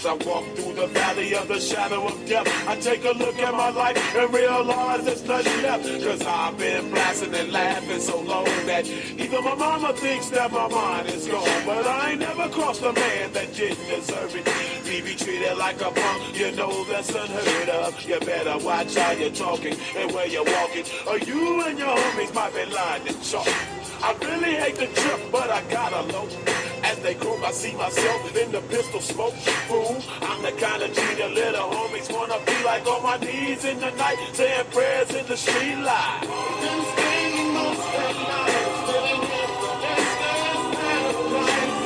As I walk through the valley of the shadow of death, I take a look at my life and realize there's nothing left. Cause I've been blasting and laughing so long that even my mama thinks that my mind is gone. But I ain't never crossed a man that didn't deserve it. Be treated like a punk, you know that's unheard of. You better watch how you're talking and where you're walking, or you and your homies might be lying in chalk. I really hate the trip, but I gotta low. As they croak, I see myself in the pistol smoke. Fool, I'm the kind of G the little homies wanna be like, on my knees in the night, saying prayers in the street light. Been spending most of life living in the gangster's paradise.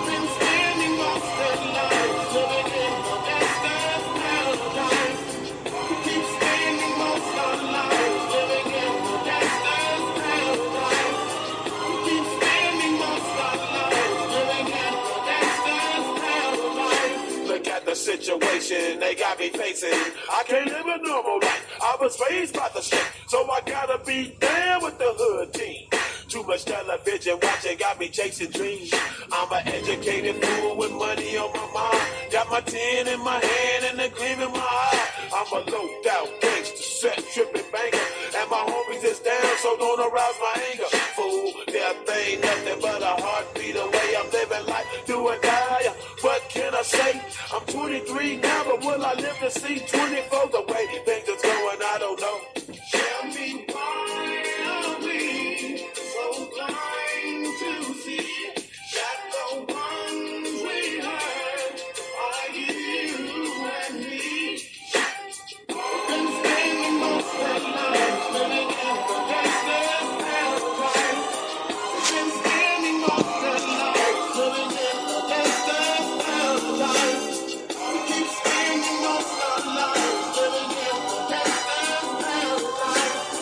Been spending most of life living in the gangster's paradise. We keep spending most of life living in the gangster's paradise. We keep spending most of life living in the gangster's paradise. Look at the situation they got me facing. I can't live a normal life. I was raised by the street, so I gotta be down with the hood team. Too much television watching got me chasing dreams. I'm an educated fool with money on my mind. Got my tin in my hand and a gleam in my eye. I'm a low-down gangster, set tripping banker, and my homies is down, so don't arouse my anger. Fool, death ain't nothing but a heartbeat away. I'm living life, do or die. What can I say? I'm 23 now, but will I live to see 24? The way things are going, I don't know. Tell me why are we so blind to see that the ones we hurt are you and me? Been spending most of life living in the gangster's paradise. Been spending most of life living in the gangster's paradise. We keep spending most of life living in the gangster's paradise.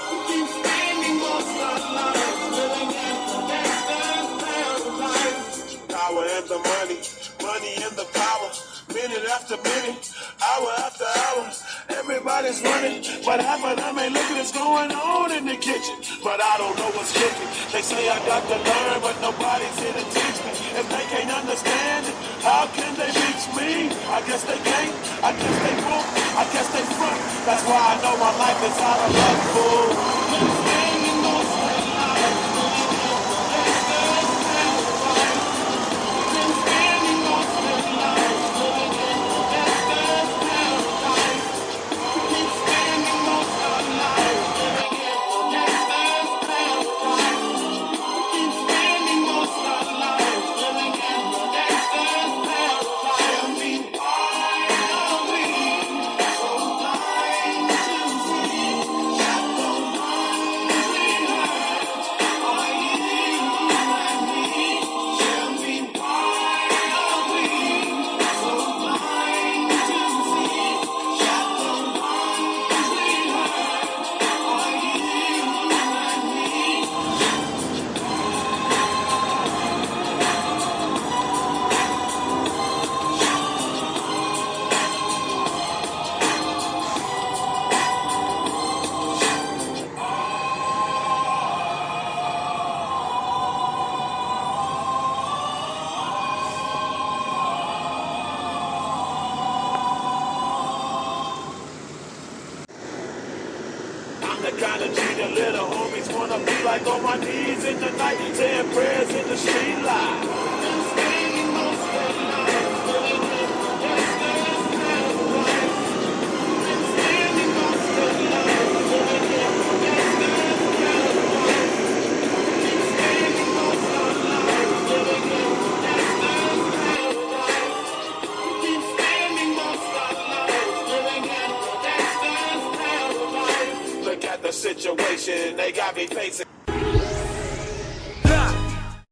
We keep spending most of life living in the gangster's paradise. Power and the money, money and the power. Minute after minute, hour after hour, everybody's running, but half of them ain't looking what's going on in the kitchen. But I don't know what's cooking. They say I got to learn, but nobody's here to teach me. If they can't understand it, how can they reach me? I guess they can't, I guess they won't, I guess they front. That's why I know my life is out of luck, fool. Been spending most of my life living in the gangster's paradise. Been spending most of my life living in the gangster's paradise. We keep spending most of our life living in the gangster's paradise. We keep spending most of our life living in the gangster's paradise. Tell me why are we so blind to see that the ones we hurt are you and me? Tell me why are we so blind to see that the ones we hurt are you and me? I'm the kind of G the little homies wanna be like, on my knees in the night, saying prayers in the street light. Been spending most of life living in the gangster's paradise. Been spending most of life living in the gangster's paradise. Keep spending most of life living in the gangster's paradise. Keep spending most of life living in the gangster's paradise. Look at the situation they got me facing.